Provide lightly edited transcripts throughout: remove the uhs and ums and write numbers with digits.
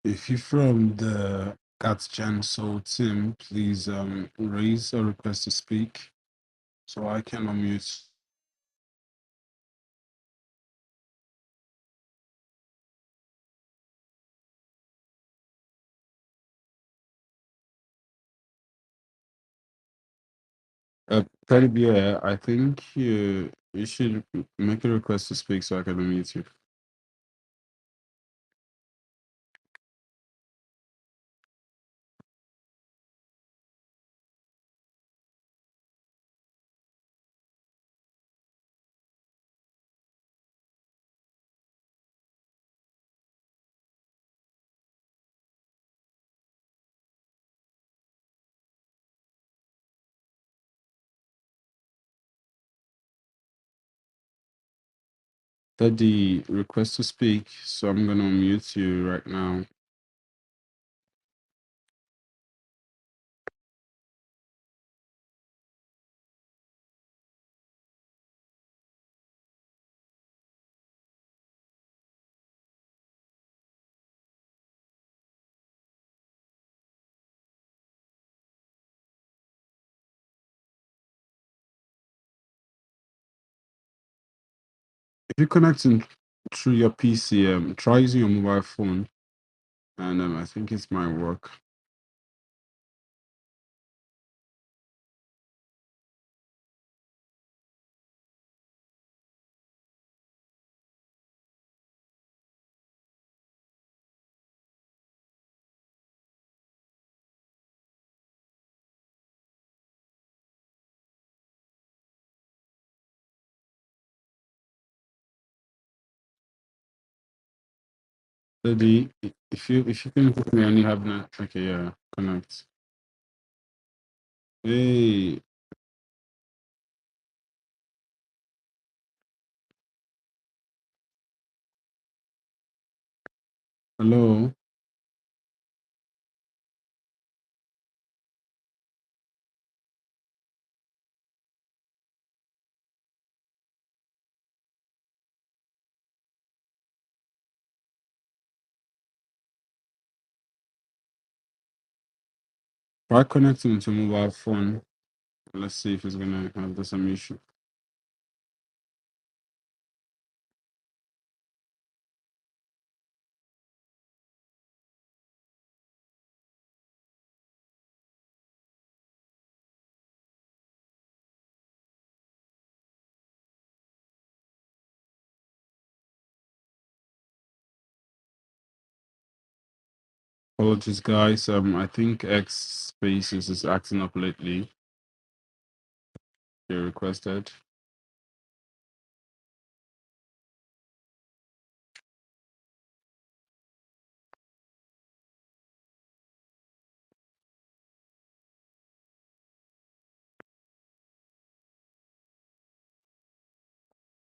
If you're from the Cats Gen Soul team, please raise a request to speak so I can unmute. Teddy Bear, I think you should make a request to speak so I can unmute you. Teddy, request to speak, so I'm gonna unmute you right now. If you're connecting through your PC, try using your mobile phone, and I think it might work. Teddy, if you can hear me and you have not, okay, yeah, connect. Hey, hello. Try connecting to mobile phone. Let's see if it's gonna have the same issue. Apologies, guys. I think X Spaces is acting up lately. They requested.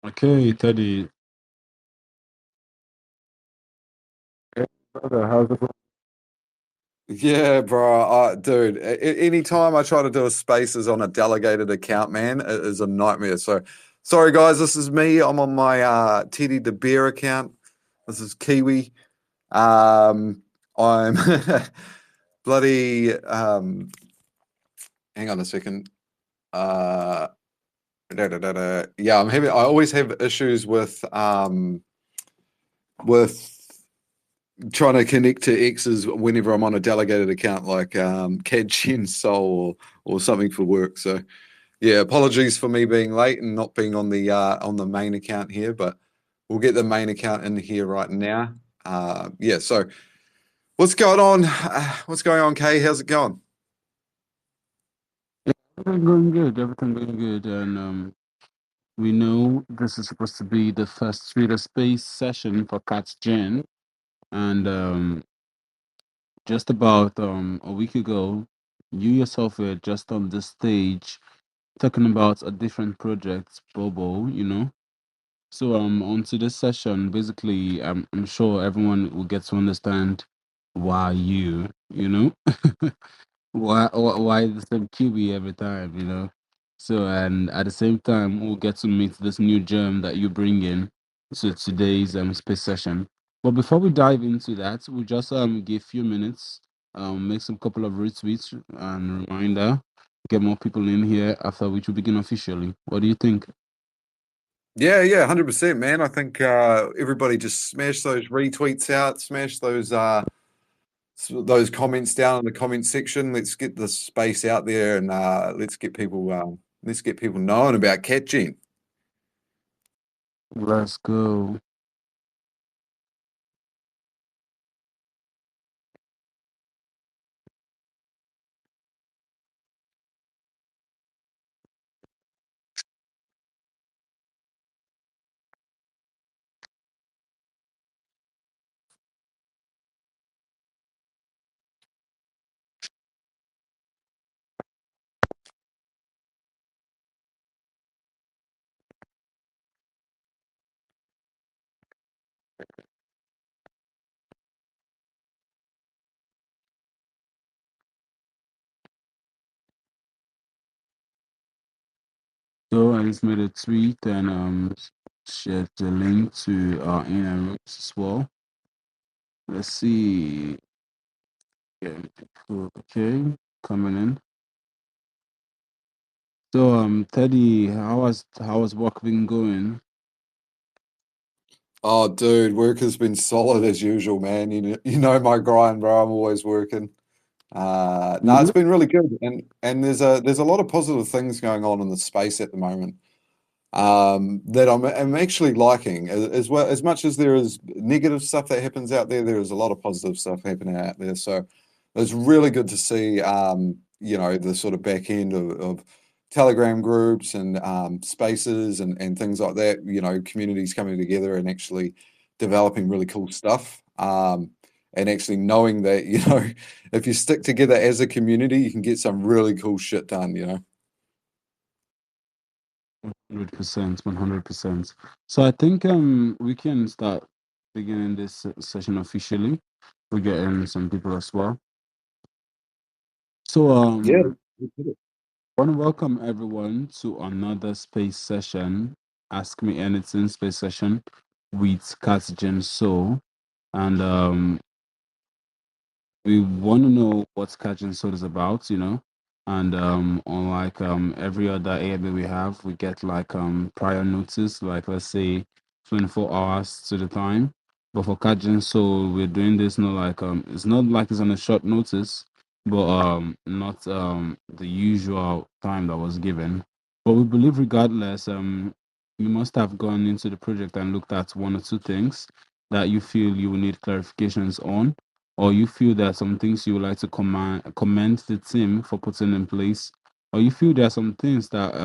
Okay, Teddy. Hey, brother, how's it going? Yeah, bro. Dude, anytime I try to do a spaces on a delegated account, man, it is a nightmare. So, sorry, guys. This is me. I'm on my Teddy the Bear account. This is Kiwi. I'm bloody. Hang on a second. Uh, yeah, I'm having. I always have issues with trying to connect to X's whenever I'm on a delegated account like CAD Gen Soul or something for work. So yeah, apologies for me being late and not being on the main account here, but we'll get the main account in here right now. Yeah, so what's going on? What's going on, Kay? How's it going? Everything going good. Everything going good. And we know this is supposed to be the first Twitter Space session for Cats Gen. And just about a week ago, you yourself were just on this stage talking about a different project, Bobo, you know. So onto this session, basically, I'm sure everyone will get to understand why you know, why the same QB every time, you know. So and at the same time, we'll get to meet this new germ that you bring in to today's space session. But before we dive into that, we'll just give a few minutes, make some couple of retweets and reminder, get more people in here after which we begin officially. What do you think? Yeah, 100%, man. I think everybody just smash those retweets out, smash those comments down in the comment section. Let's get the space out there and let's get people knowing about catching. Let's go. So I just made a tweet and shared the link to our inner rooms as well. Let's see. Yeah, cool. Okay, coming in. So Teddy, how has work been going? Oh, dude, work has been solid as usual, man. You know my grind, bro. I'm always working. No, it's Really? been really good, and there's a lot of positive things going on in the space at the moment. That I'm actually liking as well. As much as there is negative stuff that happens out there, there is a lot of positive stuff happening out there. So it's really good to see, the sort of back end of Telegram groups and spaces and things like that. Communities coming together and actually developing really cool stuff. And actually knowing that, if you stick together as a community, you can get some really cool shit done. 100%, 100%. So I think we can start beginning this session officially. We're getting some people as well. So Yeah. I want to welcome everyone to another space session, Ask Me Anything space session with Kat Jen So. And we want to know what Catch and Soda is about, and unlike every other AMA we have, we get like prior notice, like let's say 24 hours to the time. But for Catch and Soul, we're doing this not like it's not like it's on a short notice, but not the usual time that was given. But we believe regardless, you must have gone into the project and looked at one or two things that you feel you will need clarifications on, or you feel there are some things you would like to commend the team for putting in place, or you feel there are some things that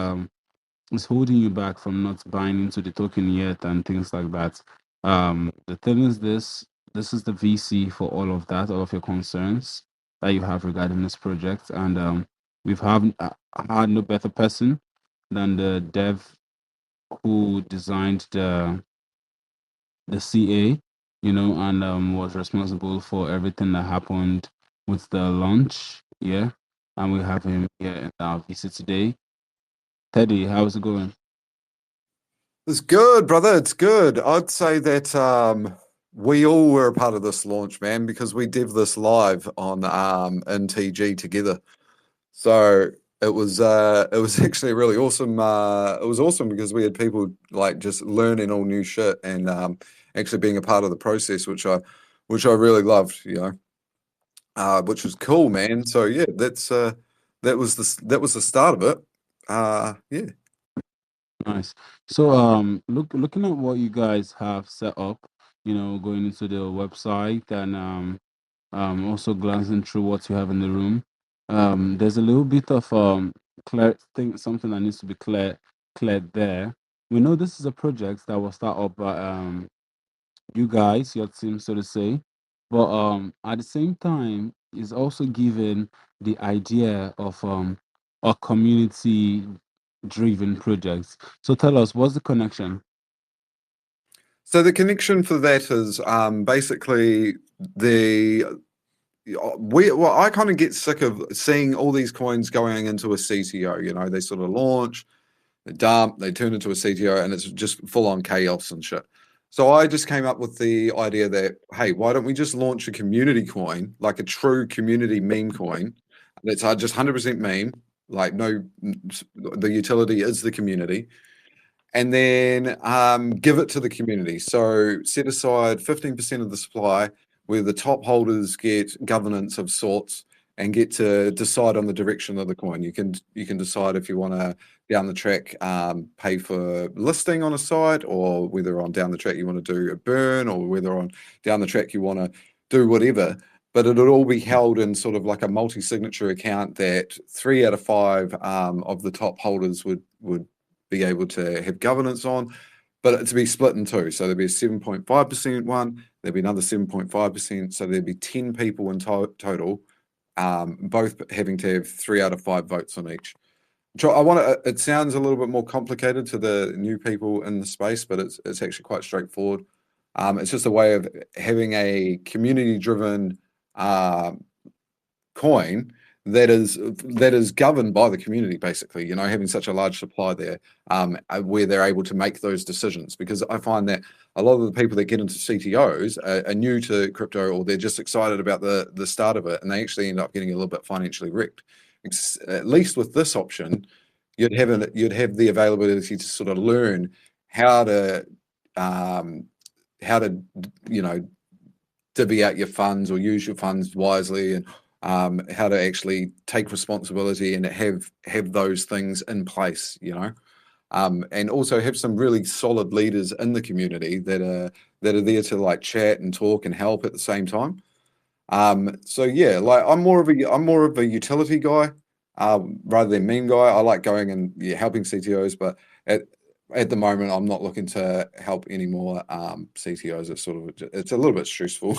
is holding you back from not buying into the token yet and things like that. The thing is this is the VC for all of that, all of your concerns that you have regarding this project, and we've have had no better person than the dev who designed the CA, and was responsible for everything that happened with the launch. Yeah. And we have him here in our visit today. Teddy, how's it going? It's good, brother. It's good. I'd say that we all were a part of this launch, man, because we did this live on in TG together. So it was actually really awesome. It was awesome because we had people like just learning all new shit and actually being a part of the process, which I really loved, which was cool, man. So yeah, that was the start of it. Yeah. Nice. So looking at what you guys have set up, going into the website and also glancing through what you have in the room. There's a little bit of clear thing, something that needs to be cleared there. We know this is a project that was start up by you guys, your team, so to say, but at the same time, is also given the idea of a community driven projects. So tell us, what's the connection? So the connection for that is basically the well, I kind of get sick of seeing all these coins going into a CTO. They sort of launch, they dump, they turn into a CTO, and it's just full on chaos and shit. So I just came up with the idea that, hey, why don't we just launch a community coin, like a true community meme coin that's just 100% meme, like no, the utility is the community, and then give it to the community. So set aside 15% of the supply where the top holders get governance of sorts and get to decide on the direction of the coin. You can decide if you want to down the track pay for listing on a site, or whether on down the track you want to do a burn, or whether on down the track you want to do whatever. But it'll all be held in sort of like a multi-signature account that 3 out of 5 of the top holders would be able to have governance on, but to be split in two. So there'd be a 7.5% one, there'd be another 7.5%. So there'd be 10 people in total, both having to have 3 out of 5 votes on each. I want to. It sounds a little bit more complicated to the new people in the space, but it's actually quite straightforward. It's just a way of having a community-driven coin that is governed by the community, basically, having such a large supply there, where they're able to make those decisions. Because I find that a lot of the people that get into CTOs are new to crypto, or they're just excited about the start of it, and they actually end up getting a little bit financially wrecked. At least with this option, you'd have the availability to sort of learn how to um, divvy out your funds or use your funds wisely, and how to actually take responsibility and have those things in place, and also have some really solid leaders in the community that are there to like chat and talk and help at the same time. So yeah, like I'm more of a utility guy, rather than meme guy. I like going and helping CTOs, but at the moment I'm not looking to help any more CTOs. It's a little bit stressful,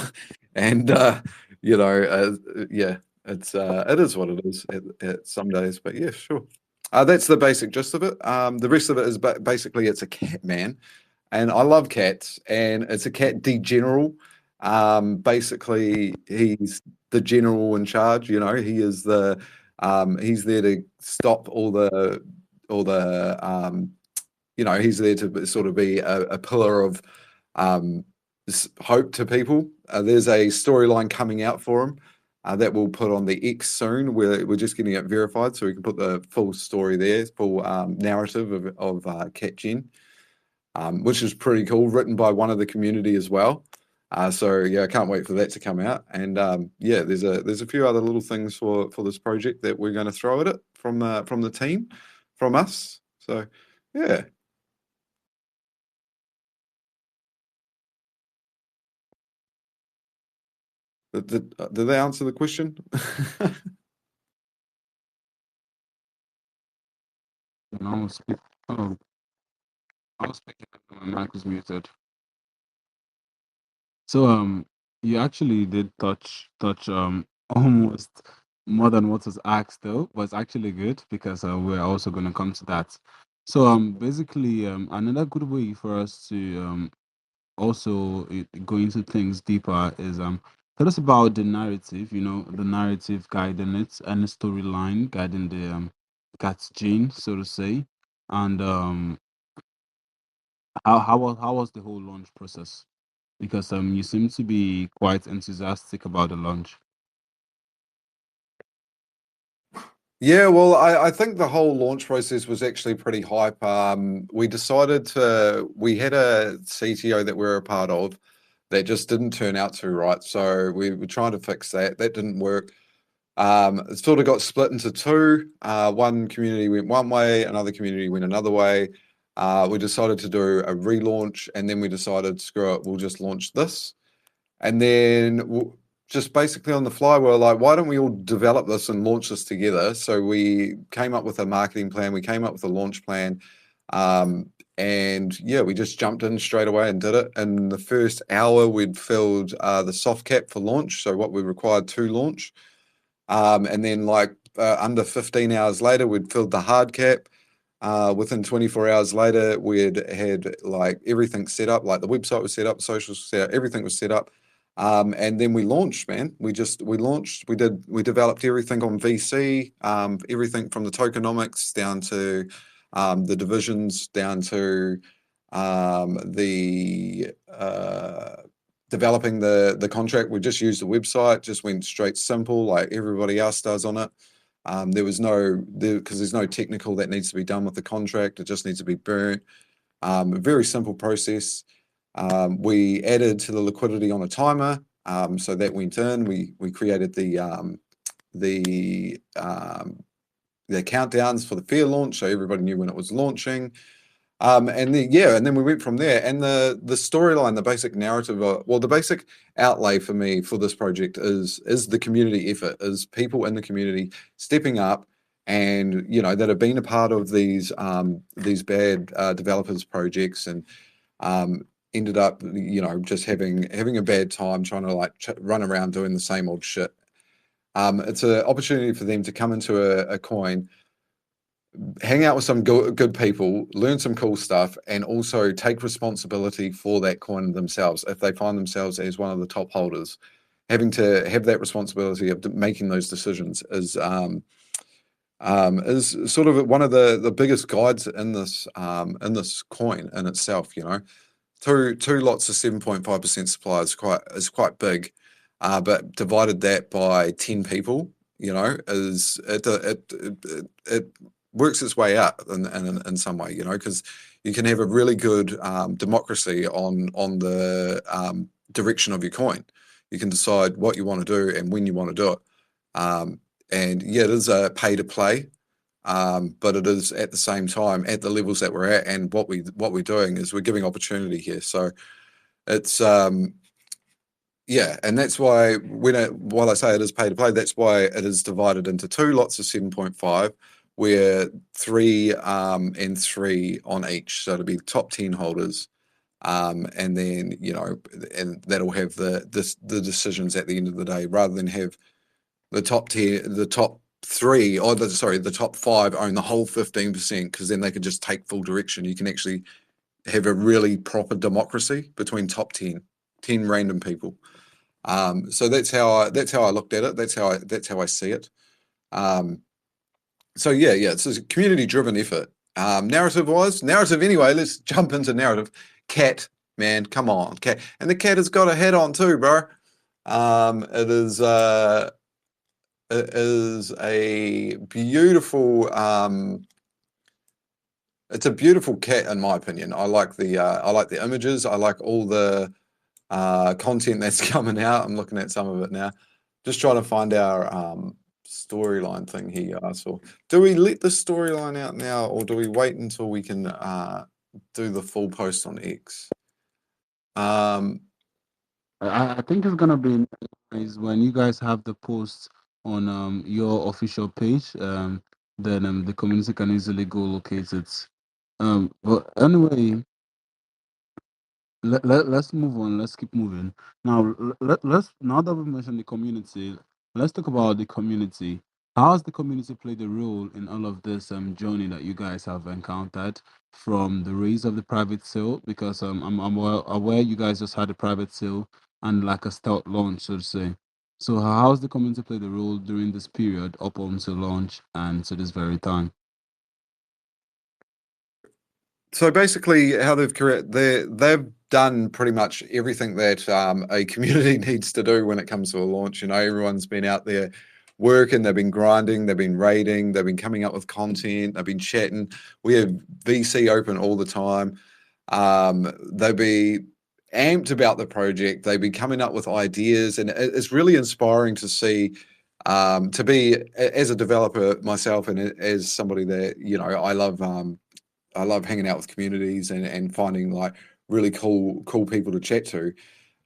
and yeah, it is what it is at some days. But yeah, sure. That's the basic gist of it. The rest of it is basically it's a cat man, and I love cats, and it's a cat degeneral. Basically, he's the general in charge. He is he's there to stop all the he's there to sort of be a pillar of um, hope to people. There's a storyline coming out for him that we'll put on the X soon. We're just getting it verified, so we can put the full story there, full narrative of Cat Gen, which is pretty cool, written by one of the community as well. So yeah, I can't wait for that to come out. And yeah, there's a few other little things for this project that we're going to throw at it from the team, from us. So yeah. Did they answer the question? And I was speak, oh, I was speaking. My mic was muted. So you actually did touch almost more than what was asked though, but it's actually good because we're also going to come to that. So basically another good way for us to also go into things deeper is tell us about the narrative, the narrative guiding it and the storyline guiding the cat's gene, so to say. And how was the whole launch process? Because you seem to be quite enthusiastic about the launch. Yeah, well, I think the whole launch process was actually pretty hype. We had a CTO that we are a part of that just didn't turn out too right. So we were trying to fix that. That didn't work. It sort of got split into two. One community went one way, another community went another way. We decided to do a relaunch, and then we decided, screw it, we'll just launch this. And then just basically on the fly, we're like, why don't we all develop this and launch this together? So we came up with a marketing plan, we came up with a launch plan. And yeah, we just jumped in straight away and did it. In the first hour, we'd filled the soft cap for launch, so what we required to launch. And then, like under 15 hours later, we'd filled the hard cap. Within 24 hours later, we'd had like everything set up, like the website was set up, socials set up, everything was set up. And then we launched, man. We launched. We developed everything on VC, everything from the tokenomics down to the divisions, down to the developing the contract. We just used the website, just went straight simple like everybody else does on it. There was because there's no technical that needs to be done with the contract. It just needs to be burnt. A very simple process. We added to the liquidity on a timer, so that went in. We created the countdowns for the fair launch, so everybody knew when it was launching. And then we went from there. And the storyline, the basic narrative, the basic outlay for me for this project is the community effort, is people in the community stepping up, and that have been a part of these bad developers projects, and ended up just having a bad time trying to run around doing the same old shit. It's an opportunity for them to come into a coin, hang out with some good people, learn some cool stuff, and also take responsibility for that coin themselves. If they find themselves as one of the top holders, having to have that responsibility of making those decisions is sort of one of the biggest guides in this coin in itself. Two lots of 7.5% supply is quite big, but divided that by 10 people, is it works its way out in some way, because you can have a really good democracy on the direction of your coin. You can decide what you want to do and when you want to do it. And yeah, it is a pay to play, but it is at the same time at the levels that we're at, and what we're doing is we're giving opportunity here. So it's yeah, and that's why while I say it is pay to play, that's why it is divided into two lots of 7.5, where 3 and 3 on each. So it'll be top 10 holders. And then, and that'll have the decisions at the end of the day, rather than have the top 10, the top 3, or the top 5 own the whole 15%, because then they can just take full direction. You can actually have a really proper democracy between top 10 random people. So that's how I looked at it. That's how I see it. So yeah, it's a community-driven effort. Narrative anyway. Let's jump into narrative. Cat, man, come on, cat, and the cat has got a hat on too, bro. It is a beautiful. It's a beautiful cat, in my opinion. I like the images. I like all the content that's coming out. I'm looking at some of it now. Just trying to find our storyline thing here. Do we let the storyline out now, or do we wait until we can do the full post on X? I think it's gonna be nice when you guys have the post on your official page. Then the community can easily go locate it. But anyway, let's move on. Let's keep moving. Now, let's now that we've mentioned the community, let's talk about the community. How has the community played a role in all of this journey that you guys have encountered from the raise of the private sale? Because I'm aware you guys just had a private sale and like a stealth launch, so to say. So how has the community played a role during this period up until launch and to this very time? So basically, how they've done pretty much everything that a community needs to do when it comes to a launch. Everyone's been out there working, they've been grinding, they've been raiding, they've been coming up with content, they've been chatting. We have VC open all the time. They'll be amped about the project. They've been coming up with ideas, and it's really inspiring to see. To be as a developer myself, and as somebody that I love hanging out with communities and finding like really cool people to chat to.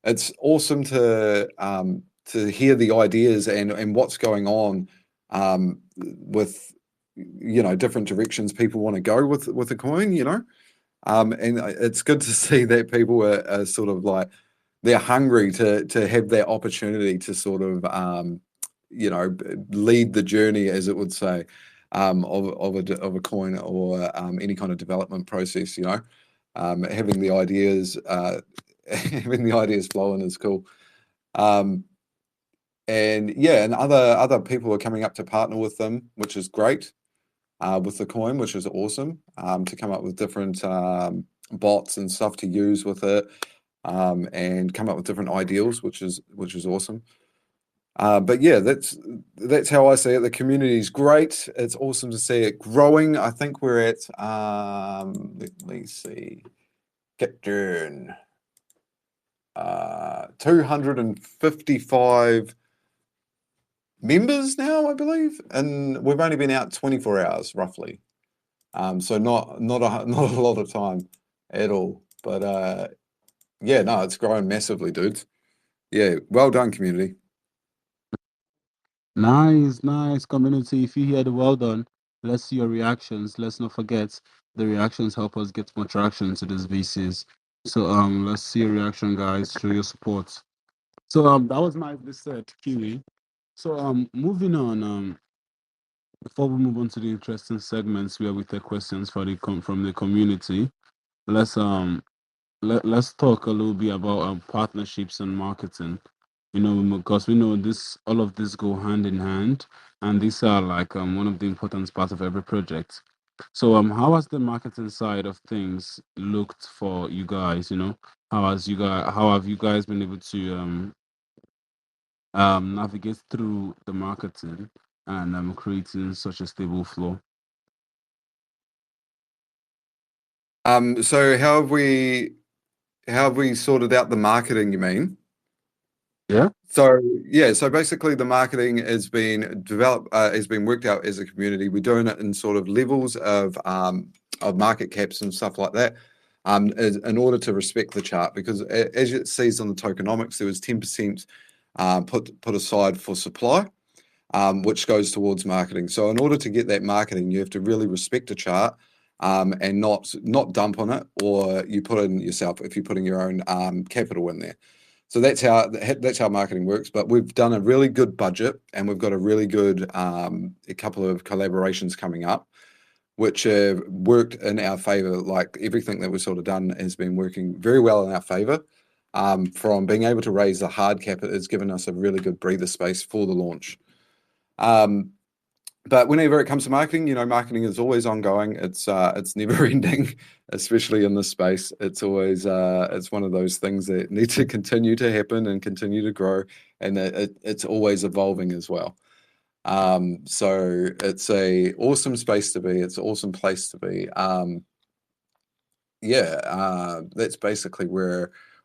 It's awesome to hear the ideas and what's going on with different directions people want to go with the coin. And it's good to see that people are sort of like they're hungry to have that opportunity to sort of lead the journey, as it would say, of a coin or any kind of development process. Having the ideas having the ideas flowing is cool. And other people are coming up to partner with them, which is great. With the coin, which is awesome, to come up with different bots and stuff to use with it, and come up with different ideals, which is awesome. But yeah, that's how I see it. The community is great. It's awesome to see it growing. I think we're at let me see, Captain 255 members now, I believe, and we've only been out 24 hours roughly. So not a not a lot of time at all. But yeah, no, it's growing massively, dudes. Yeah, well done, community. Nice, nice community. If you hear the well done, let's see your reactions. Let's not forget the reactions help us get more traction to these VCs. So let's see your reaction, guys. Show your support. So that was nicely said, Kiwi. So moving on, before we move on to the interesting segments where we take questions for from the community, let's let's talk a little bit about partnerships and marketing. You know, because we know this, all of this go hand in hand, and these are like one of the important parts of every project. So how has the marketing side of things looked for you guys? You know, how have you guys been able to navigate through the marketing and creating such a stable flow? So how have we sorted out the marketing, you mean? Yeah. So yeah, so basically the marketing has been developed, has been worked out as a community. We're doing it in sort of levels of market caps and stuff like that, in order to respect the chart. Because as it sees on the tokenomics, there was 10% put aside for supply, which goes towards marketing. So in order to get that marketing, you have to really respect a chart, and not dump on it, or you put in yourself if you're putting your own capital in there. So that's how marketing works. But we've done a really good budget, and we've got a really good a couple of collaborations coming up, which have worked in our favor. Like everything that we've sort of done has been working very well in our favor. From being able to raise the hard cap, it has given us a really good breather space for the launch. Um, but whenever it comes to marketing, marketing is always ongoing. It's never ending, especially in this space. It's always it's one of those things that need to continue to happen and continue to grow, and it's always evolving as well. So it's a awesome space to be. It's an awesome place to be. Yeah, that's basically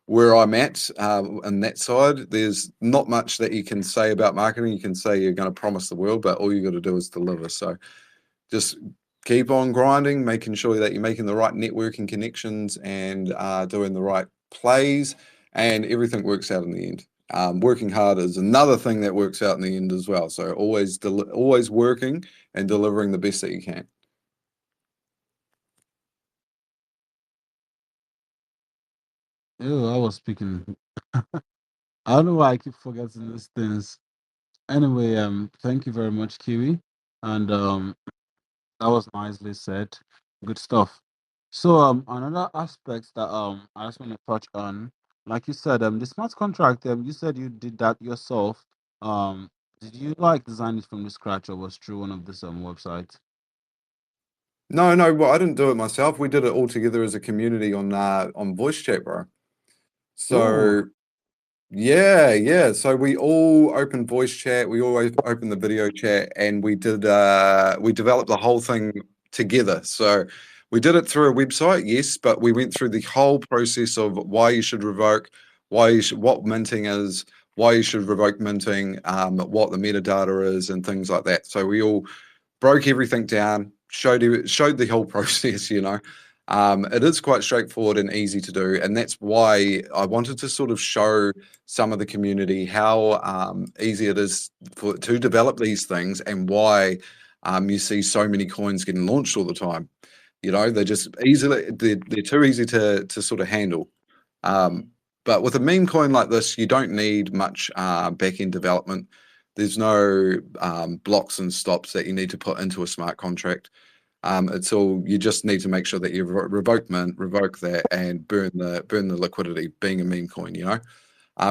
where I'm at on that side. There's not much that you can say about marketing. You can say you're going to promise the world, but all you got to do is deliver. So just keep on grinding, making sure that you're making the right networking connections and doing the right plays, and everything works out in the end. Working hard is another thing that works out in the end as well. So always working and delivering the best that you can. Ew, I was speaking. I don't know why I keep forgetting these things. Anyway, thank you very much, Kiwi, and that was nicely said. Good stuff. So, another aspect that I just want to touch on, like you said, the smart contract, you said you did that yourself. Um, did you like design it from the scratch, or was through one of this websites? No, no, well, I didn't do it myself. We did it all together as a community on voice chat, bro. Oh, So yeah, yeah. So we all opened voice chat, we all opened the video chat, and we developed the whole thing together. So we did it through a website, yes, but we went through the whole process of why you should revoke, what minting is, why you should revoke minting, what the metadata is, and things like that. So we all broke everything down, showed the whole process. It is quite straightforward and easy to do, and that's why I wanted to sort of show some of the community how easy it is to develop these things, and why you see so many coins getting launched all the time. They're just they're too easy to sort of handle. Um, but with a meme coin like this, you don't need much back end development. There's no blocks and stops that you need to put into a smart contract. It's all, you just need to make sure that you revoke mint, revoke that, and burn the liquidity. Being a meme coin,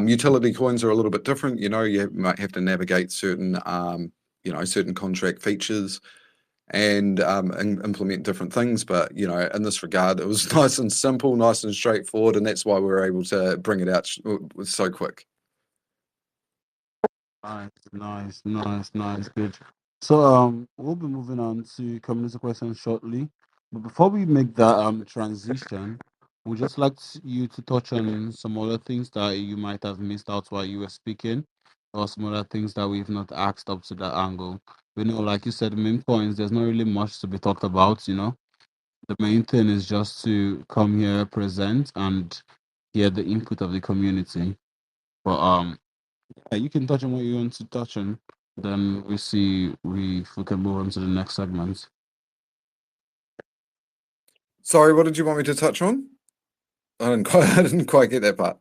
utility coins are a little bit different. You might have to navigate certain certain contract features, and implement different things. But in this regard, it was nice and simple, nice and straightforward, and that's why we were able to bring it out so quick. Nice. Good. So we'll be moving on to community questions shortly. But before we make that transition, we'd just like you to touch on some other things that you might have missed out while you were speaking, or some other things that we've not asked up to that angle. We know, like you said, main points, there's not really much to be talked about. The main thing is just to come here, present, and hear the input of the community. But yeah, you can touch on what you want to touch on. Then we see if we can move on to the next segment. Sorry, what did you want me to touch on? I didn't quite get that part.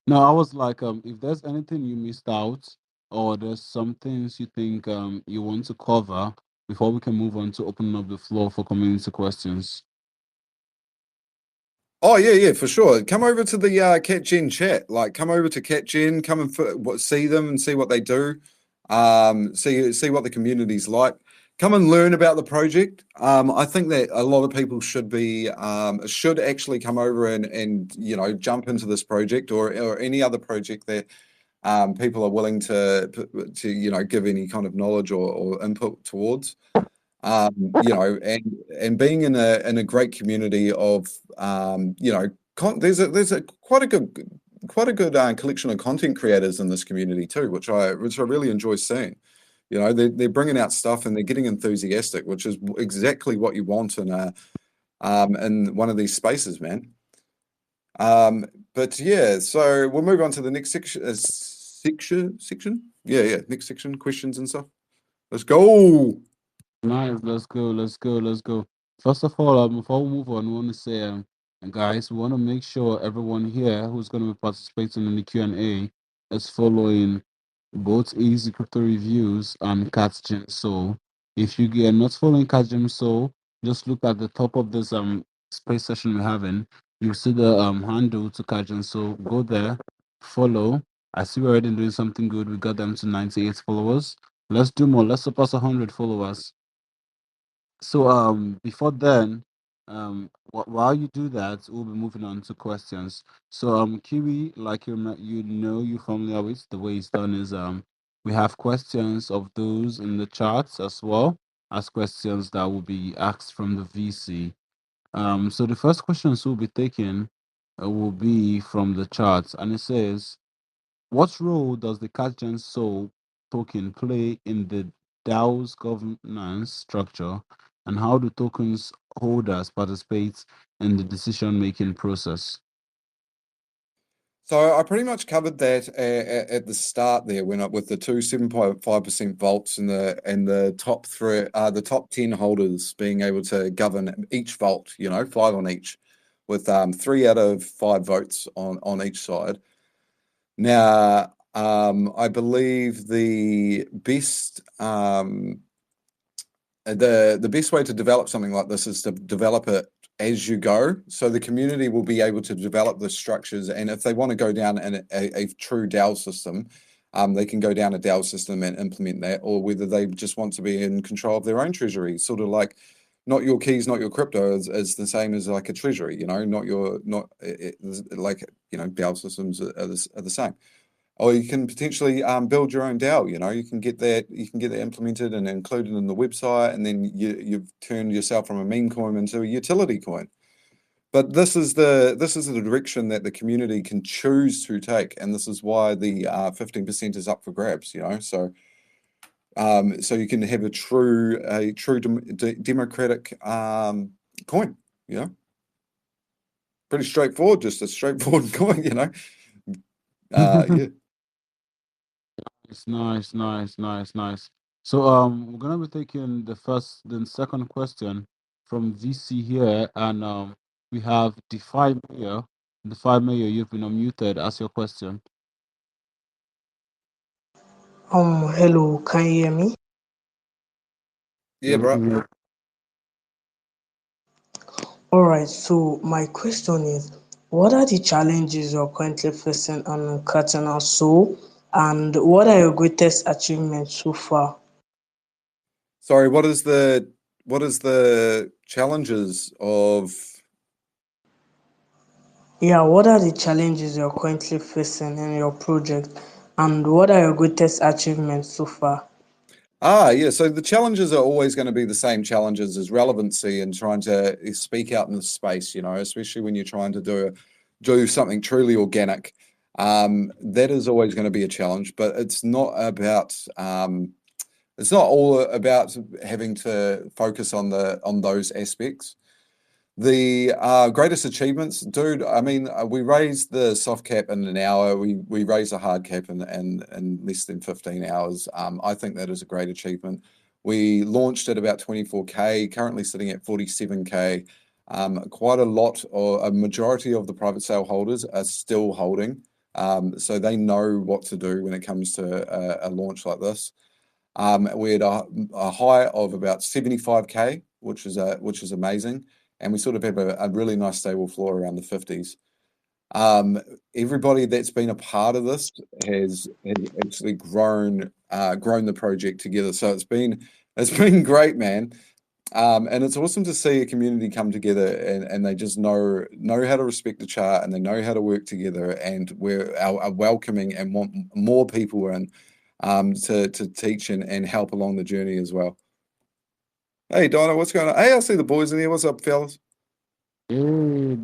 No, I was like, if there's anything you missed out, or there's some things you think you want to cover before we can move on to opening up the floor for community questions. Oh yeah, for sure. Come over to the CatGen chat. Like, come over to CatGen. Come and see them and see what they do. See what the community's like. Come and learn about the project. I think that a lot of people should actually come over and jump into this project or any other project that people are willing to give any kind of knowledge or input towards. And being in a great community of there's a quite a good collection of content creators in this community too, which I really enjoy seeing. They're bringing out stuff and they're getting enthusiastic, which is exactly what you want in one of these spaces, man. But yeah, so we'll move on to the next section. Yeah, next section, questions and stuff. Let's go. Nice. Let's go. First of all, before we move on, we want to say, guys, we want to make sure everyone here who's going to be participating in the Q&A is following both Easy Crypto Reviews and CatGen Soul. If you are not following CatGen Soul, just look at the top of this space session we're having. You see the handle to CatGen Soul. Go there, follow. I see we're already doing something good. We got them to 98 followers. Let's do more. Let's surpass 100 followers. So before then, while you do that, we'll be moving on to questions. So Kiwi, like you familiar with the way it's done is we have questions of those in the charts as well as questions that will be asked from the VC. So the first questions we'll be taking will be from the charts, and it says, what role does the CatGen Soul token play in the DAO's governance structure, and how do tokens holders participate in the decision-making process? So I pretty much covered that at the start there with the two 7.5% vaults and the top three, the top 10 holders being able to govern each vault, 5 on each, with 3 out of 5 votes on each side. Now, I believe the best way to develop something like this is to develop it as you go. So the community will be able to develop the structures, and if they want to go down a true DAO system, they can go down a DAO system and implement that, or whether they just want to be in control of their own treasury, sort of like not your keys, not your crypto is the same as like a treasury, DAO systems are the same. Or you can potentially build your own DAO. You can get that implemented and included in the website, and then you've turned yourself from a meme coin into a utility coin. But this is the direction that the community can choose to take, and this is why the 15% is up for grabs. So you can have a true democratic coin. Pretty straightforward, just a straightforward coin. Yeah. It's nice. So we're gonna be taking the second question from VC here, and we have Defy Mayor. Defy Mayor, you've been unmuted. Ask your question. Hello, can you hear me? Yeah, bro. All right, so my question is, what are the challenges you're currently facing on Cardinal Soul, and what are your greatest achievements so far? Sorry, what is the challenges of? Yeah, what are the challenges you're currently facing in your project, and what are your greatest achievements so far? Yeah. So the challenges are always going to be the same challenges as relevancy and trying to speak out in the space, especially when you're trying to do something truly organic. That is always going to be a challenge, but it's not all about having to focus on those aspects. The greatest achievements, dude. I mean, we raised the soft cap in an hour. We raised a hard cap in less than 15 hours. I think that is a great achievement. We launched at about 24K, currently sitting at 47K. Quite a lot, or a majority of the private sale holders are still holding. So they know what to do when it comes to a launch like this. We had a high of about 75K, which is amazing, and we sort of have a really nice stable floor around the 50s. Everybody that's been a part of this has actually grown the project together. So it's been great, man. And it's awesome to see a community come together and they just know how to respect the chart and they know how to work together and are welcoming and want more people in to teach and help along the journey as well. Hey Donna, what's going on? Hey, I see the boys in here. What's up, fellas? Hey,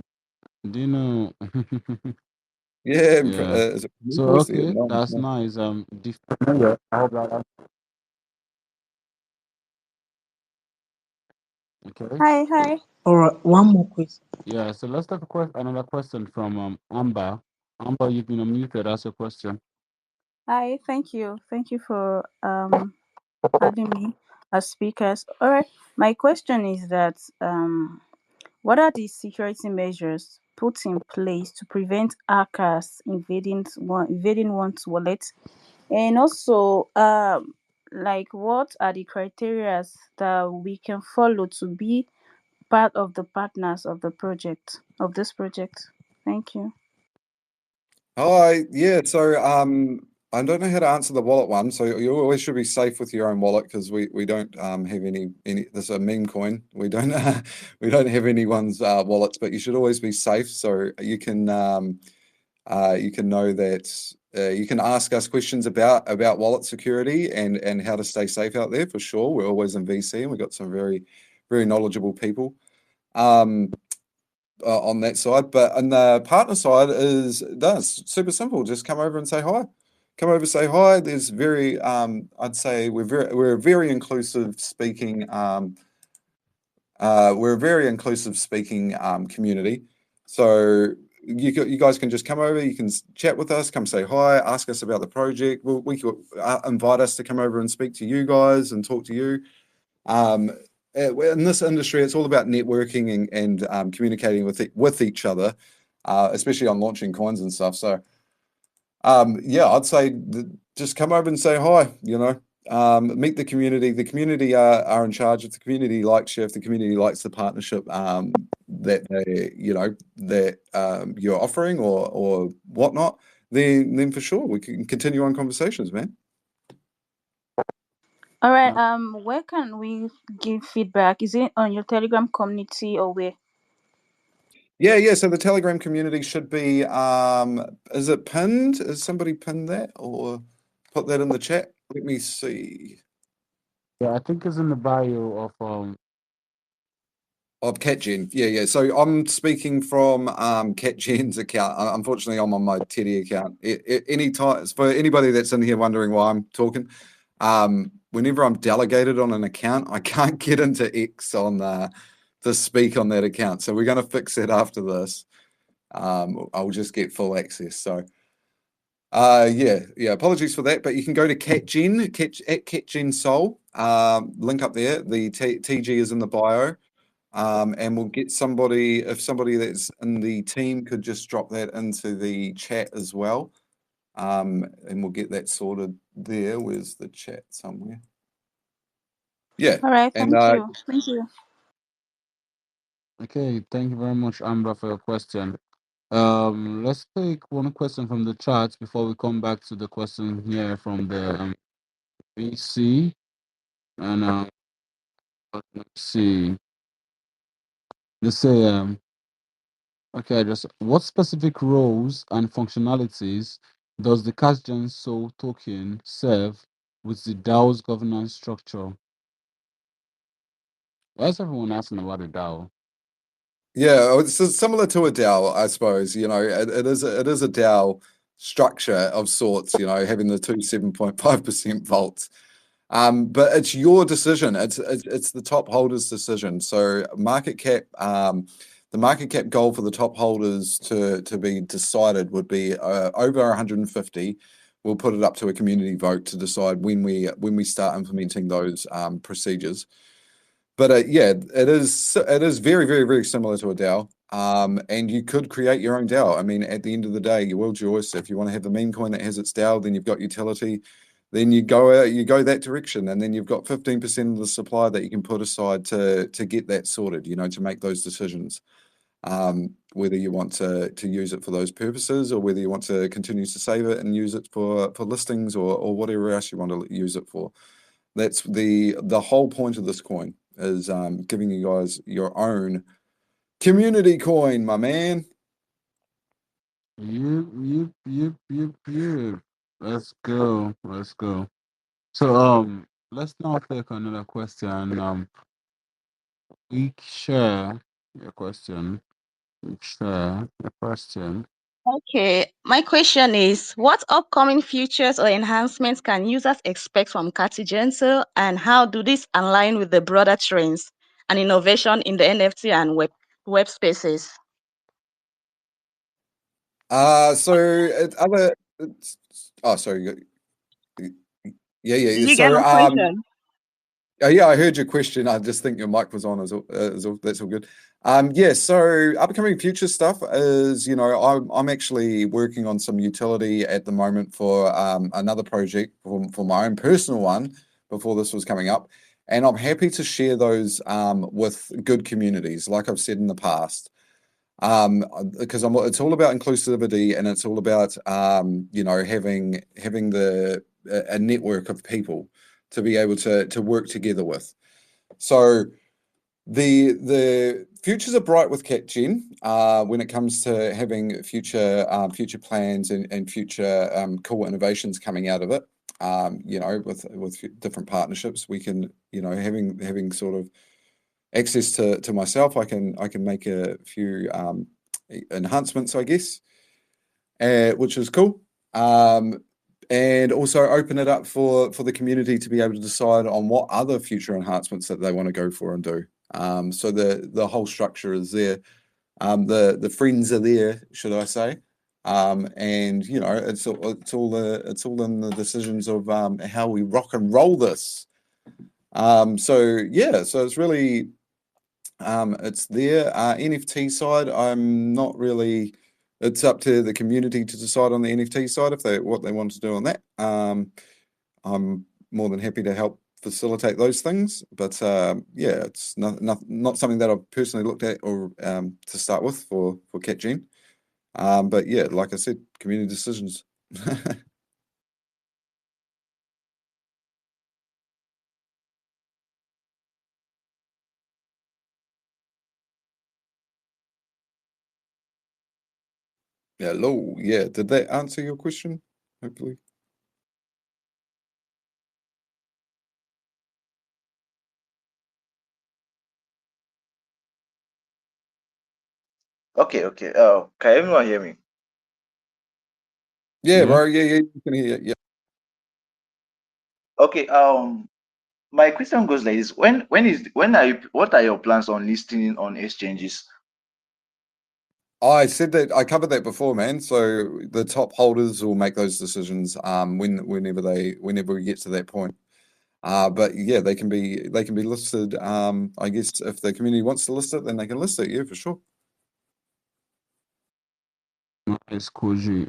Dino. Yeah, Yeah. is it So boys there? okay, No, that's no. nice. Yeah, I hope that. Okay. Hi, hi. All right, one more question. Yeah. So let's take another question from Amber. Amber, you've been unmuted. Ask your question. Hi, thank you. Thank you for having me as speakers. All right. My question is that what are the security measures put in place to prevent hackers invading one's wallet? And also like what are the criteria that we can follow to be part of the partners of the project of this project? Thank you. Hi, yeah. So I don't know how to answer the wallet one. So you always should be safe with your own wallet because we don't have any. This is a meme coin. We don't we don't have anyone's wallets, but you should always be safe. So you can know that you can ask us questions about wallet security and how to stay safe out there for sure. We're always in VC and we've got some very knowledgeable people. On that side. But on the partner side that's super simple. Just come over and say hi. Come over, say hi. There's I'd say we're a very inclusive speaking community. So you guys can just come over. You can chat with us. Come say hi. Ask us about the project. We could invite us to come over and speak to you guys and talk to you. Um, in this industry, it's all about networking and communicating with each other, especially on launching coins and stuff. So, yeah, I'd say just come over and say hi. Meet the community. The community are in charge. If the community likes you, if the community likes the partnership that you're offering or whatnot, then for sure we can continue on conversations, man. All right. Where can we give feedback? Is it on your Telegram community or where? Yeah. So the Telegram community should be is it pinned? Is somebody pinned that or put that in the chat? Let me see. Yeah, I think it's in the bio Of CatGen. Yeah. So I'm speaking from CatGen's account. Unfortunately, I'm on my Teddy account. Any time for anybody that's in here wondering why I'm talking, whenever I'm delegated on an account, I can't get into X on to speak on that account. So we're going to fix that after this. I'll just get full access. So yeah. Apologies for that, but you can go to CatGen, at CatGen Soul. Link up there. The TG is in the bio. And we'll get somebody, if somebody that's in the team could just drop that into the chat as well. And we'll get that sorted there. Where's the chat somewhere? Yeah. All right. And Thank you. Thank you. Okay, thank you very much, Amber, for your question. Let's take one question from the chat before we come back to the question here from the VC. And Let's see. Let's say okay, just what specific roles and functionalities does the CashGen Soul token serve with the DAO's governance structure? Why is everyone asking about the DAO? Yeah, it's similar to a DAO, I suppose. It is a DAO structure of sorts. Having the two 7.5% vaults. But it's your decision. It's the top holders' decision. So market cap, the market cap goal for the top holders to be decided would be over 150. We'll put it up to a community vote to decide when we start implementing those procedures. But yeah, it is very, very, very similar to a DAO. And you could create your own DAO. I mean, at the end of the day, your world's your oyster. If you want to have a meme coin that has its DAO, then you've got utility. Then you go that direction, and then you've got 15% of the supply that you can put aside to get that sorted. To make those decisions. Whether you want to use it for those purposes, or whether you want to continue to save it and use it for listings, or whatever else you want to use it for. That's the whole point of this coin, is giving you guys your own community coin, my man. Yep. Let's go. Let's go. So let's now take another question. We share your question. We share your question. Okay, my question is, what upcoming features or enhancements can users expect from Cartigenso, and how do these align with the broader trends and innovation in the NFT and web spaces? Sorry. Yeah. Did you get So my question? yeah, I heard your question. I just think your mic was on. That's all good. Yeah. So upcoming future stuff is, I'm actually working on some utility at the moment for another project for my own personal one before this was coming up, and I'm happy to share those with good communities, like I've said in the past. Because it's all about inclusivity, and it's all about having a network of people to be able to work together with. So the futures are bright with CatGen when it comes to having future plans and future cool innovations coming out of it. With different partnerships, we can having sort of access to myself. I can make a few enhancements, I guess, which is cool. And also open it up for the community to be able to decide on what other future enhancements that they want to go for and do. So the whole structure is there. The friends are there, should I say? And it's all in the decisions of how we rock and roll this. So it's really it's there. NFT side, I'm not really. It's up to the community to decide on the NFT side what they want to do on that. I'm more than happy to help facilitate those things, but yeah, it's not something that I've personally looked at or to start with for CatGen. But yeah, like I said, community decisions. Hello. Yeah, did that answer your question? Hopefully. Okay. Can everyone hear me? Yeah, Yeah. bro. Yeah, you can hear. Yeah. Okay. My question goes like this: what are your plans on listing on exchanges? I said that I covered that before, man. So the top holders will make those decisions whenever we get to that point. But yeah, they can be listed. I guess if the community wants to list it, then they can list it. Yeah, for sure. Nice, Koji.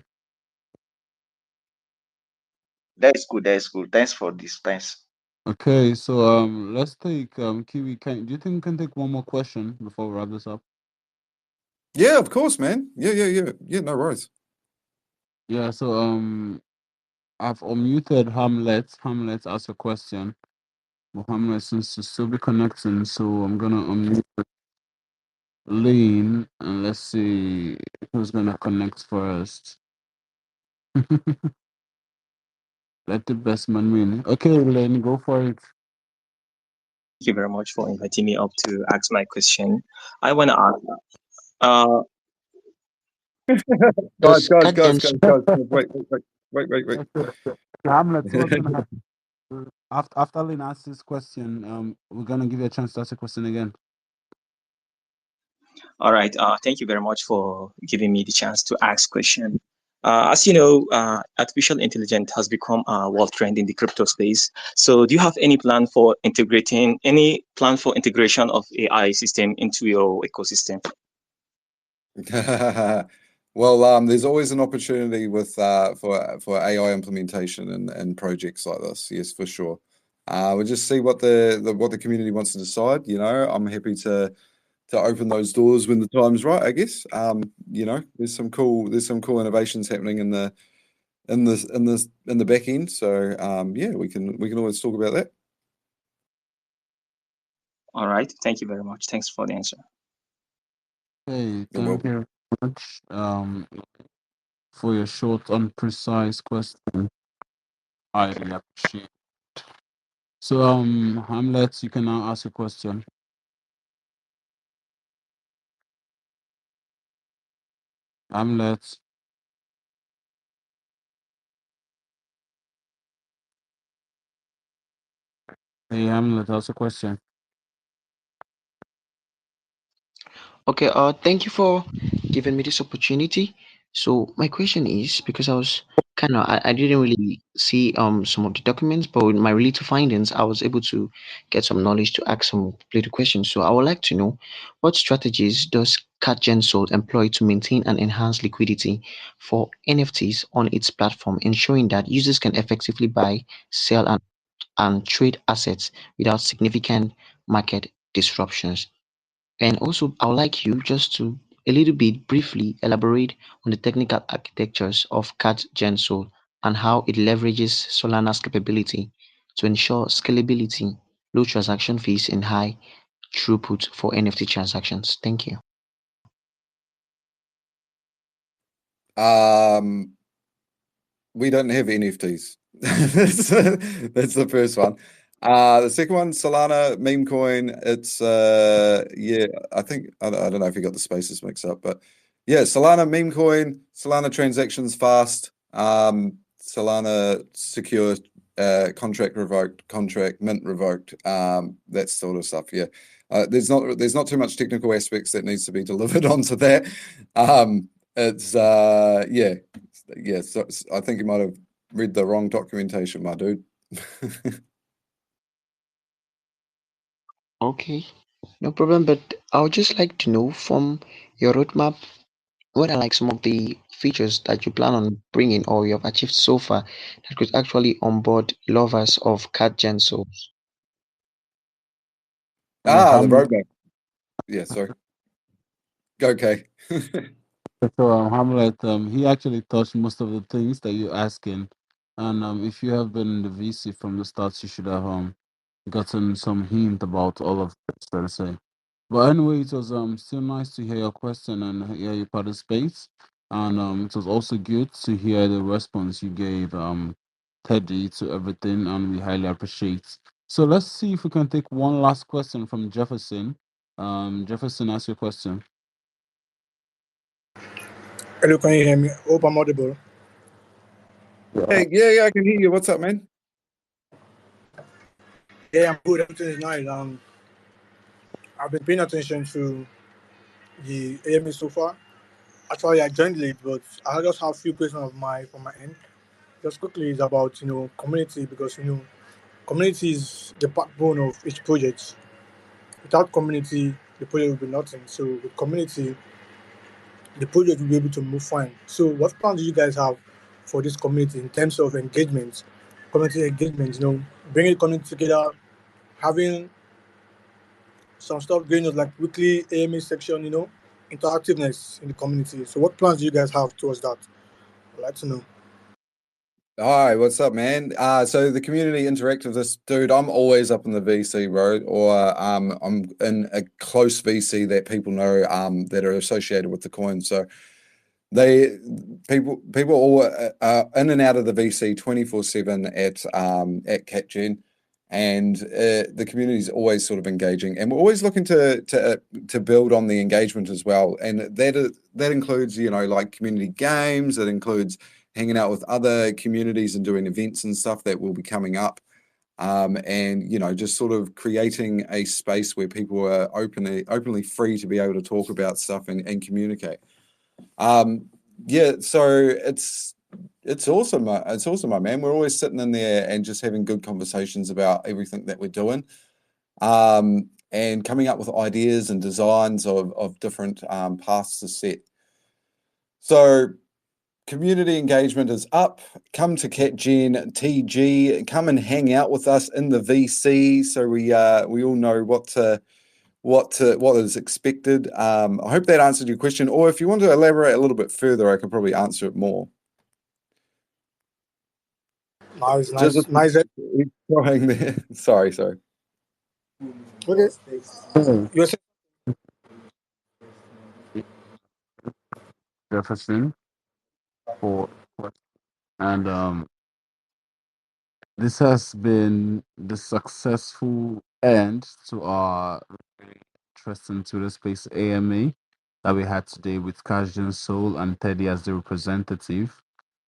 That is good. That is good. Thanks for this. Thanks. Okay, so let's take Kiwi. Do you think we can take one more question before we wrap this up? Yeah, of course, man. Yeah. No worries. Yeah, so I've unmuted Hamlet. Hamlet asked a question. Muhammad seems to still be connecting, so I'm gonna unmute Lane and let's see who's gonna connect first. Let the best man win. Okay, Lane, go for it. Thank you very much for inviting me up to ask my question. I want to ask, uh, Guys, Does guys, cat guys, gens guys, guys. Wait. Okay, Hamlet, so what's gonna happen? After Lane asks this question, we're gonna give you a chance to ask a question again. all right. Thank you very much for giving me the chance to ask question. As you know, artificial intelligence has become a world trend in the crypto space. So, do you have any plan for integration of AI system into your ecosystem? Well, there's always an opportunity with for AI implementation and projects like this. Yes, for sure. We'll just see what the community wants to decide. You know, I'm happy to open those doors when the time's right, I guess. You know, there's some cool innovations happening in the back end. So yeah, we can always talk about that. All right. Thank you very much. Thanks for the answer. Hey, You're thank welcome. you very much for your short and precise question. I really appreciate it. So Hamlet, you can now ask a question. Hamlet. Hey Hamlet, ask a question. Okay, thank you for giving me this opportunity. So my question is because I was I didn't really see some of the documents, but with my little findings, I was able to get some knowledge to ask some little questions. So I would like to know what strategies does CatGenSol employ to maintain and enhance liquidity for NFTs on its platform, ensuring that users can effectively buy, sell, and trade assets without significant market disruptions. And also, I would like you just to a little bit briefly elaborate on the technical architectures of CAT GenSol and how it leverages Solana's capability to ensure scalability, low transaction fees, and high throughput for NFT transactions. Thank you. We don't have NFTs. That's the first one. The second one, Solana meme coin. It's yeah, I think I don't know if you got the spaces mixed up, but yeah, Solana meme coin, Solana transactions fast, Solana secure, contract revoked, contract mint revoked, that sort of stuff. Yeah, there's not too much technical aspects that needs to be delivered onto that. It's yeah. So I think you might have read the wrong documentation, my dude. Okay, no problem. But I would just like to know from your roadmap what are like some of the features that you plan on bringing or you have achieved so far that could actually onboard lovers of cat gen souls? The Hamlet. roadmap. Yeah, sorry. Go, Kay. So Hamlet, he actually touched most of the things that you're asking, and if you have been in the VC from the start, you should have gotten some hint about all of this. Let's say, but anyway, it was still nice to hear your question and hear you participate, and it was also good to hear the response you gave Teddy to everything, and we highly appreciate. So let's see if we can take one last question from Jefferson. Jefferson, ask your question. Hello, can you hear me? Hope I'm audible. Hey, yeah, I can hear you. What's up, man? Yeah, I'm good. Everything is nice. I've been paying attention to the AMA so far. Actually, I joined late, but I just have a few questions from my end. Just quickly, is about community because community is the backbone of each project. Without community, the project will be nothing. So with community, the project will be able to move fine. So what plans do you guys have for this community in terms of engagement, community engagement? Bringing the community together, having some stuff going on like weekly AMA section, interactiveness in the community. So what plans do you guys have towards that? I'd like to know. Hi, what's up, man? So the community interactive, this dude, I'm always up in the VC, bro, or I'm in a close VC that people know that are associated with the coin. So they people all in and out of the VC 24/7 at CatGen, and the community is always sort of engaging, and we're always looking to build on the engagement as well, and that includes like community games. It includes hanging out with other communities and doing events and stuff that will be coming up. And just sort of creating a space where people are openly free to be able to talk about stuff and communicate. Yeah, so it's awesome. It's awesome, my man. We're always sitting in there and just having good conversations about everything that we're doing, and coming up with ideas and designs of different paths to set. So community engagement is up. Come to CatGen TG. Come and hang out with us in the VC, so we all know what is expected. I hope that answered your question, or if you want to elaborate a little bit further, I could probably answer it more. Nice, Just nice, nice. trying there. Sorry. Okay. Oh, You're saying Jefferson for and this has been the successful end to our really interesting Twitter Space AMA that we had today with Kajin Soul and Teddy as the representative.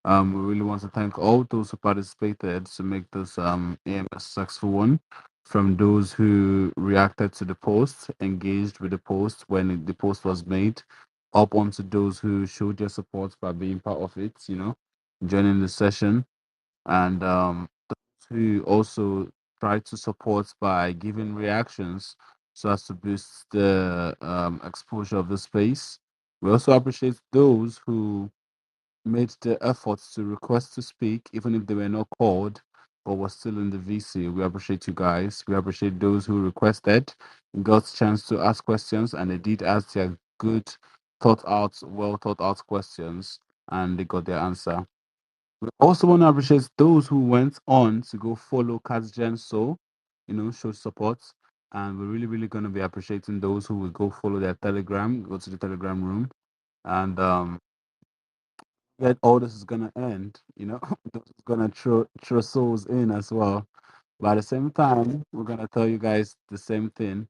We really want to thank all those who participated to make this AMA a successful one. From those who reacted to the post, engaged with the post when the post was made, up onto those who showed their support by being part of it, joining the session, and who also try to support by giving reactions so as to boost the exposure of the space. We also appreciate those who made the efforts to request to speak, even if they were not called but were still in the VC. We appreciate you guys. We appreciate those who requested, got a chance to ask questions, and they did ask their good, well thought out questions, and they got their answer. We also want to appreciate those who went on to go follow CatGen So, show support. And we're really, really going to be appreciating those who will go follow their Telegram, go to the Telegram room. And get all this is going to end, those is going to throw souls in as well. But at the same time, we're going to tell you guys the same thing.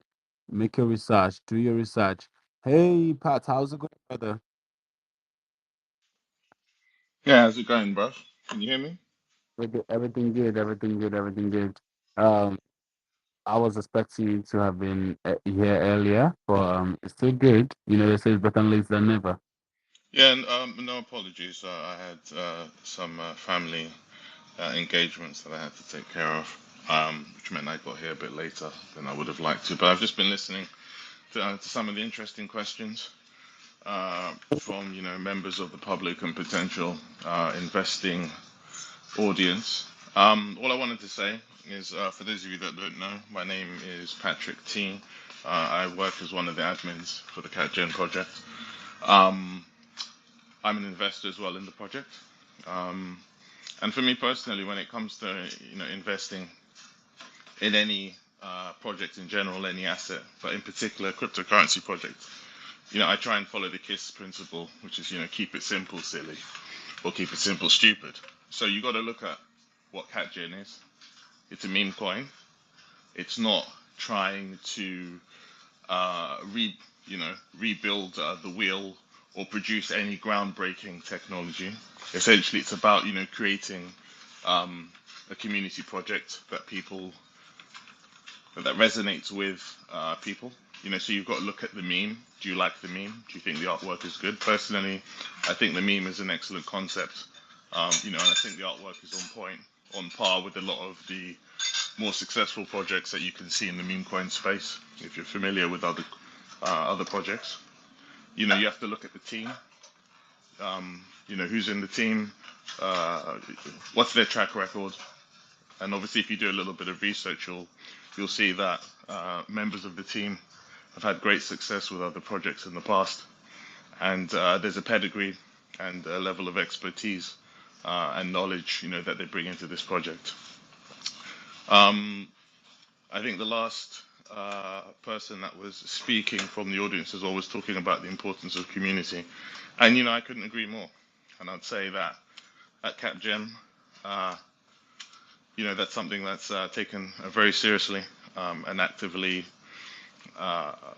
Make your research, do your research. Hey, Pat, how's it going, brother? Yeah, how's it going, bro? Can you hear me? Everything good, everything good, everything good. Um, I was expecting you to have been here earlier, but it's still good. They say it's better late than never. Yeah, and, no apologies. I had some family engagements that I had to take care of, which meant I got here a bit later than I would have liked to. But I've just been listening to some of the interesting questions from members of the public and potential investing audience. All I wanted to say is, for those of you that don't know, my name is Patrick T. I work as one of the admins for the CatGen project. Um, I'm an investor as well in the project. Um, and for me personally, when it comes to investing in any project in general, any asset, but in particular cryptocurrency project, I try and follow the KISS principle, which is keep it simple, silly, or keep it simple, stupid. So you got to look at what CatGen is. It's a meme coin. It's not trying to uh, re, rebuild the wheel or produce any groundbreaking technology. Essentially, it's about creating a community project that resonates with people. So you've got to look at the meme. Do you like the meme? Do you think the artwork is good? Personally, I think the meme is an excellent concept. And I think the artwork is on point, on par with a lot of the more successful projects that you can see in the meme coin space. If you're familiar with other projects, you have to look at the team. Who's in the team, uh, what's their track record, and obviously, if you do a little bit of research, you'll see that members of the team have had great success with other projects in the past, and there's a pedigree and a level of expertise and knowledge, that they bring into this project. I think the last person that was speaking from the audience is always talking about the importance of community, and I couldn't agree more. And I'd say that at CapGem, that's something that's taken very seriously and actively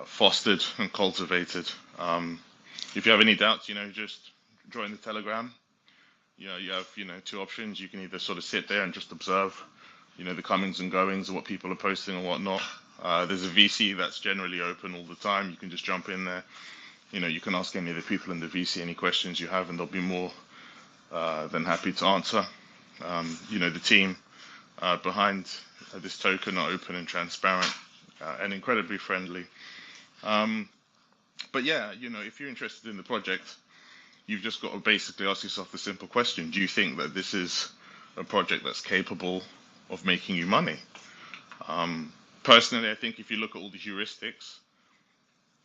fostered and cultivated. If you have any doubts, just join the Telegram. You have, two options. You can either sort of sit there and just observe, the comings and goings of what people are posting and whatnot. There's a VC that's generally open all the time. You can just jump in there. You can ask any of the people in the VC any questions you have, and they'll be more than happy to answer. The team behind this token are open and transparent and incredibly friendly. But yeah, if you're interested in the project, you've just got to basically ask yourself the simple question: do you think that this is a project that's capable of making you money? Personally, I think if you look at all the heuristics,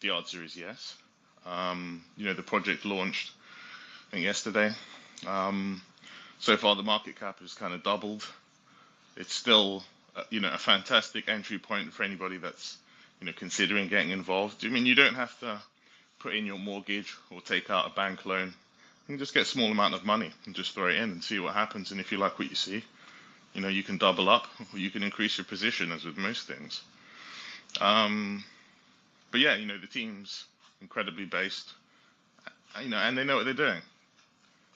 the answer is yes. The project launched, I think, yesterday. So far, the market cap has kind of doubled. It's still, a fantastic entry point for anybody that's, considering getting involved. I mean, you don't have to put in your mortgage or take out a bank loan. You can just get a small amount of money and just throw it in and see what happens. And if you like what you see, you can double up or you can increase your position, as with most things. But yeah, the team's incredibly based, and they know what they're doing.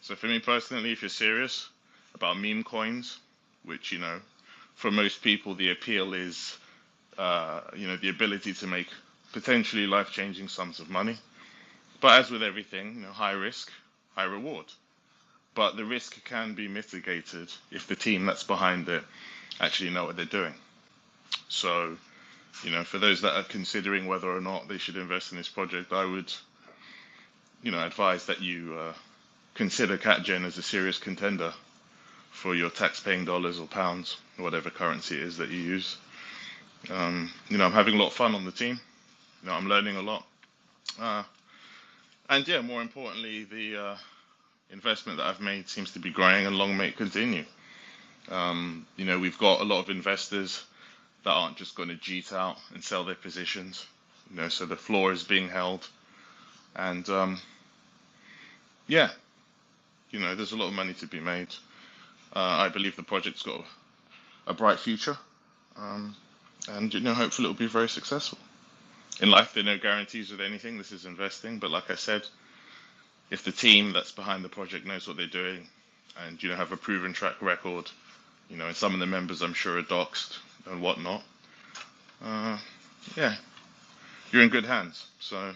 So for me personally, if you're serious about meme coins, which, for most people, the appeal is, the ability to make potentially life-changing sums of money. But as with everything, high risk, high reward. But the risk can be mitigated if the team that's behind it actually know what they're doing. So, for those that are considering whether or not they should invest in this project, I would, advise that you consider CatGen as a serious contender for your tax-paying dollars or pounds, or whatever currency it is that you use. I'm having a lot of fun on the team. I'm learning a lot. And yeah, more importantly, the investment that I've made seems to be growing, and long may it continue. We've got a lot of investors that aren't just going to cheat out and sell their positions. So the floor is being held. And yeah, there's a lot of money to be made. I believe the project's got a bright future. And hopefully it'll be very successful. In life, there are no guarantees with anything. This is investing. But like I said, if the team that's behind the project knows what they're doing and, have a proven track record, and some of the members I'm sure are doxed and whatnot, yeah, you're in good hands. So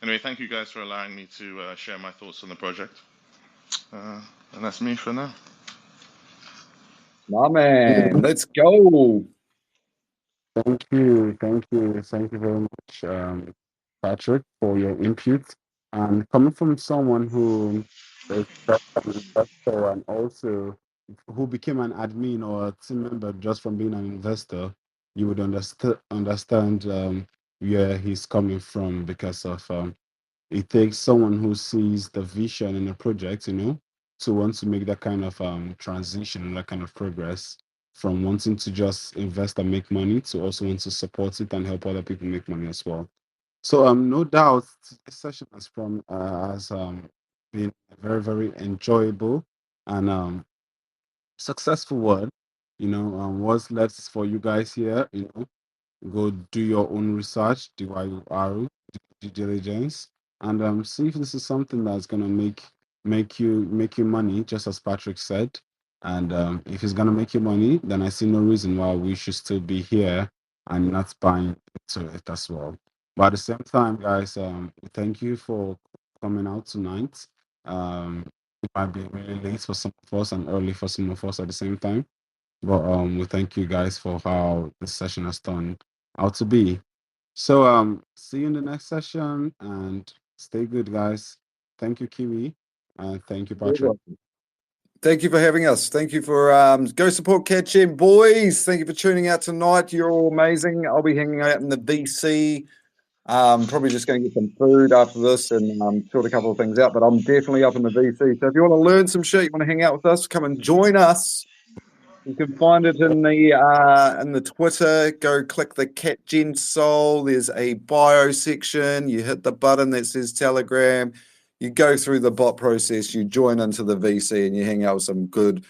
anyway, thank you guys for allowing me to share my thoughts on the project. And that's me for now. My man, let's go. Thank you very much, Patrick, for your input. And coming from someone who is just an investor and also who became an admin or a team member just from being an investor, you would understand where he's coming from, because of it takes someone who sees the vision in a project, to want to make that kind of transition, that kind of progress from wanting to just invest and make money to also want to support it and help other people make money as well. So no doubt this session has been very, very enjoyable and successful one. What's left for you guys here, go do your own research, DYUR, due diligence, and see if this is something that's gonna make you money, just as Patrick said. And if it's gonna make you money, then I see no reason why we should still be here and not buying into it as well. But at the same time, guys, thank you for coming out tonight. It might be really late for some of us and early for some of us at the same time. But we thank you guys for how this session has turned out to be. So see you in the next session and stay good, guys. Thank you, Kiwi, and thank you, Patrick. Thank you for having us. Thank you for go support CatGem, boys. Thank you for tuning out tonight. You're all amazing. I'll be hanging out in the VC Probably just going to get some food after this and sort a couple of things out. But I'm definitely up in the VC. So if you want to learn some shit, you want to hang out with us, come and join us. You can find it in the Twitter. Go click the Cat Gen Soul. There's a bio section. You hit the button that says Telegram. You go through the bot process. You join into the VC and you hang out with some good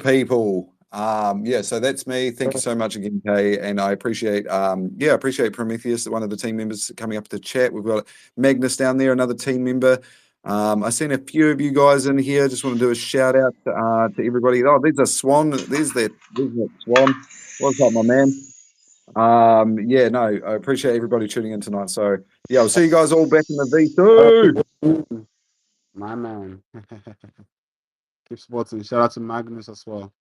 people. Yeah, so that's me. Thank you so much again, Kay, and I appreciate appreciate Prometheus, one of the team members coming up to chat. We've got Magnus down there, another team member. I've seen a few of you guys in here. Just want to do a shout out to everybody. Oh, there's a Swan. There's that Swan. What's up, my man? Yeah, no, I appreciate everybody tuning in tonight. So yeah, I'll see you guys all back in the V2. My man. Keep supporting. Shout out to Magnus as well.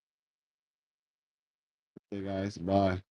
Okay, guys. Bye.